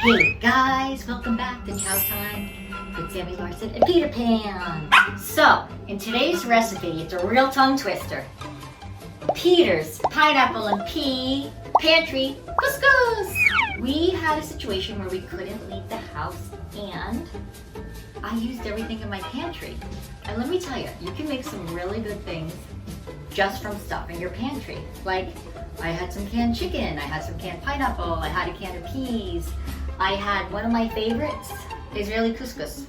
Hey guys, welcome back to Chowtime with Sammy Larsen and Peter Pan. So, in today's recipe, it's a real tongue twister. Peter's pineapple and pea pantry couscous. We had a situation where we couldn't leave the house and I used everything in my pantry. And let me tell you, you can make some really good things just from stuff in your pantry. Like, I had some canned chicken, I had some canned pineapple, I had a can of peas, I had one of my favorites, Israeli couscous.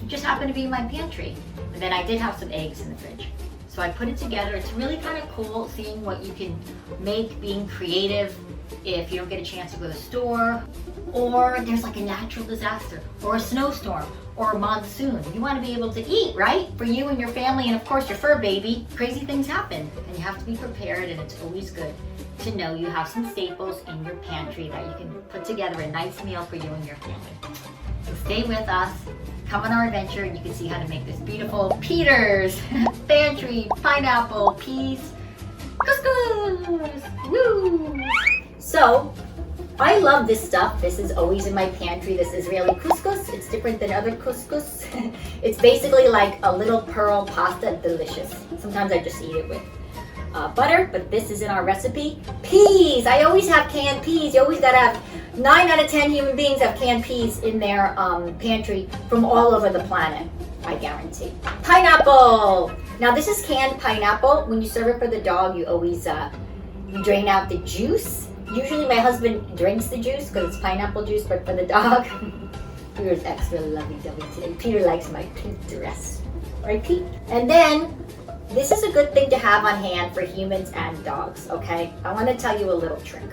It just happened to be in my pantry. And then I did have some eggs in the fridge. So I put it together. It's really kind of cool seeing what you can make, being creative if you don't get a chance to go to the store, or there's like a natural disaster, or a snowstorm, or a monsoon. You want to be able to eat, right? For you and your family, and of course your fur baby. Crazy things happen, and you have to be prepared, and it's always good to know you have some staples in your pantry that you can put together a nice meal for you and your family. So stay with us, come on our adventure, and you can see how to make this beautiful Peter's Pantry Pineapple Peas Couscous! Woo! So, I love this stuff. This is always in my pantry. This Israeli couscous. It's different than other couscous. It's basically like a little pearl pasta, delicious. Sometimes I just eat it with butter, but this is in our recipe. Peas! I always have canned peas. You always gotta have 9 out of 10 human beings have canned peas in their pantry from all over the planet, I guarantee. Pineapple! Now this is canned pineapple. When you serve it for the dog, you always you drain out the juice. Usually my husband drinks the juice because it's pineapple juice, but for the dog, Peter's extra lovey-dovey today. Peter likes my pink dress. Right, Pete? And then, this is a good thing to have on hand for humans and dogs, okay? I want to tell you a little trick.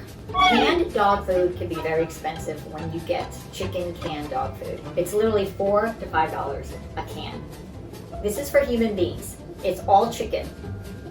Canned dog food can be very expensive when you get chicken canned dog food. It's literally $4 to $5 a can. This is for human beings. It's all chicken.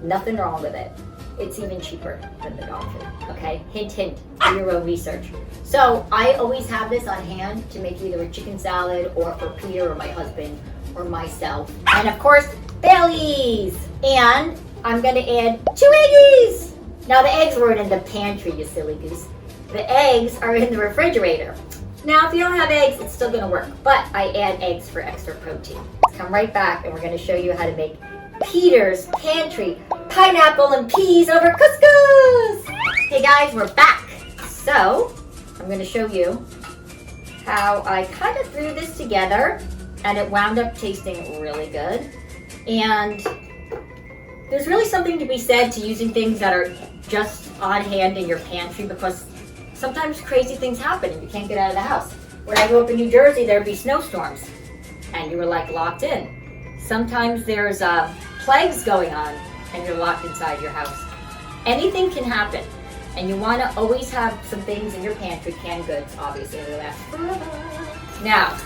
Nothing wrong with it. It's even cheaper than the dog food, okay? Hint, hint, do your own research. So I always have this on hand to make either a chicken salad or for Peter or my husband or myself. And of course, Baileys. And I'm gonna add 2 eggies. Now the eggs weren't in the pantry, you silly goose. The eggs are in the refrigerator. Now if you don't have eggs, it's still gonna work, but I add eggs for extra protein. Let's come right back and we're gonna show you how to make Peter's Pantry Pineapple and Peas over couscous. Hey guys, we're back. So, I'm going to show you how I kind of threw this together and it wound up tasting really good. And there's really something to be said to using things that are just on hand in your pantry because sometimes crazy things happen and you can't get out of the house. When I grew up in New Jersey, there'd be snowstorms and you were like locked in. Sometimes there's plagues going on and you're locked inside your house. Anything can happen, and you want to always have some things in your pantry, canned goods, obviously, they last forever. Now,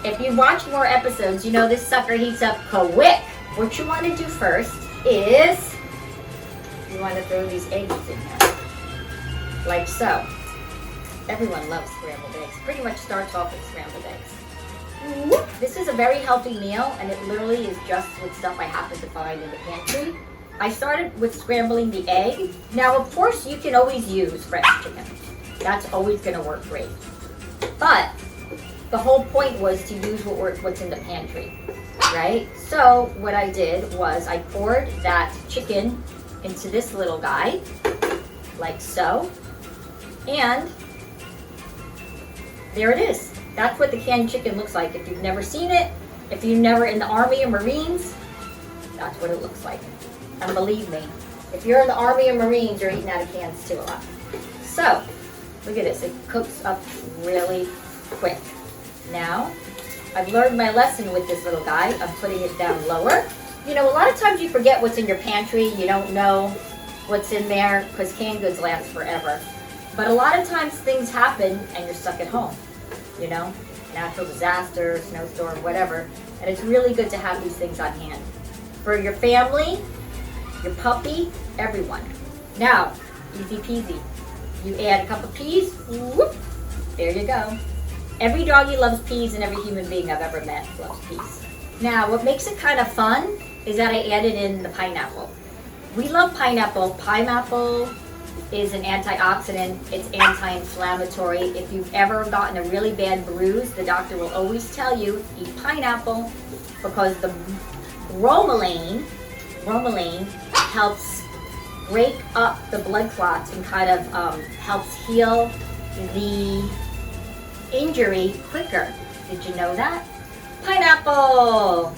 if you watch more episodes, you know this sucker heats up quick. What you want to do first is you want to throw these eggs in here, like so. Everyone loves scrambled eggs. Pretty much starts off with scrambled eggs. This is a very healthy meal, and it literally is just with stuff I happen to find in the pantry. I started with scrambling the egg. Now, of course, you can always use fresh chicken. That's always going to work great. But the whole point was to use what's in the pantry, right? So what I did was I poured that chicken into this little guy, like so, and there it is. That's what the canned chicken looks like. If you've never seen it, if you're never in the Army or Marines, that's what it looks like. And believe me, if you're in the Army or Marines, you're eating out of cans too a lot. So, look at this. It cooks up really quick. Now, I've learned my lesson with this little guy. I'm putting it down lower. You know, a lot of times you forget what's in your pantry. You don't know what's in there because canned goods last forever. But a lot of times things happen and you're stuck at home. You know, natural disaster, snowstorm, whatever. And it's really good to have these things on hand. For your family, your puppy, everyone. Now, easy peasy. You add a cup of peas, whoop, there you go. Every doggy loves peas and every human being I've ever met loves peas. Now, what makes it kind of fun is that I added in the pineapple. We love pineapple. Pineapple is an antioxidant. It's anti-inflammatory. If you've ever gotten a really bad bruise, the doctor will always tell you eat pineapple because the bromelain helps break up the blood clots and kind of helps heal the injury quicker. Did you know that? Pineapple's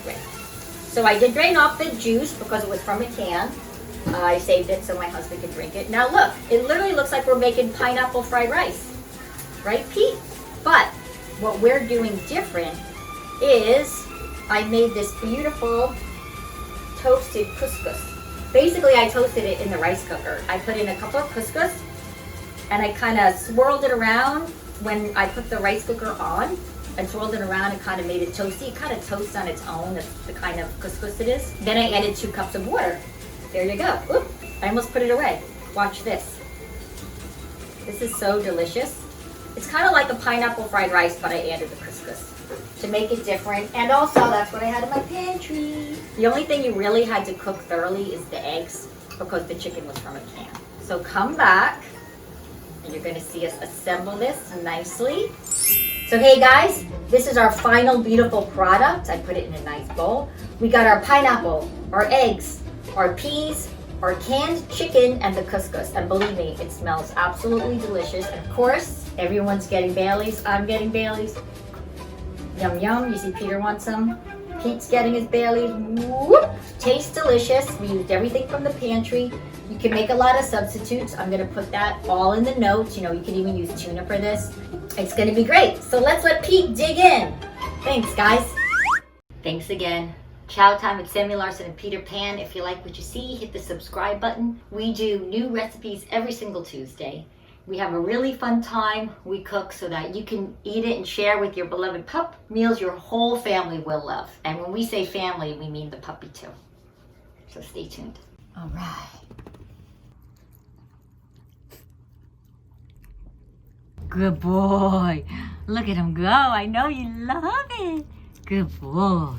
great. So I did drain off the juice because it was from a can. I saved it so my husband could drink it. Now look, it literally looks like we're making pineapple fried rice. Right, Pete? But what we're doing different is I made this beautiful toasted couscous. Basically, I toasted it in the rice cooker. I put in a couple of couscous and I kind of swirled it around when I put the rice cooker on. I swirled it around and kind of made it toasty. It kind of toasts on its own. That's the kind of couscous it is. Then I added 2 cups of water. There you go. Oop, I almost put it away. Watch this. This is so delicious. It's kind of like a pineapple fried rice, but I added the couscous to make it different. And also, that's what I had in my pantry. The only thing you really had to cook thoroughly is the eggs because the chicken was from a can. So come back and you're gonna see us assemble this nicely. So hey guys, this is our final beautiful product. I put it in a nice bowl. We got our pineapple, our eggs, our peas, our canned chicken, and the couscous. And believe me, it smells absolutely delicious. And of course, everyone's getting Baileys. I'm getting Baileys. Yum yum. You see Peter wants some. Pete's getting his Baileys. Whoop. Tastes delicious. We used everything from the pantry. You can make a lot of substitutes. I'm gonna put that all in the notes. You know, you can even use tuna for this. It's gonna be great. So let's let Pete dig in. Thanks guys. Thanks again. Chowtime with Sammy Larsen and Peter Pan. If you like what you see, hit the subscribe button. We do new recipes every single Tuesday. We have a really fun time. We cook so that you can eat it and share with your beloved pup. Meals your whole family will love. And when we say family, we mean the puppy too. So stay tuned. All right. Good boy. Look at him go. I know you love it. Good boy.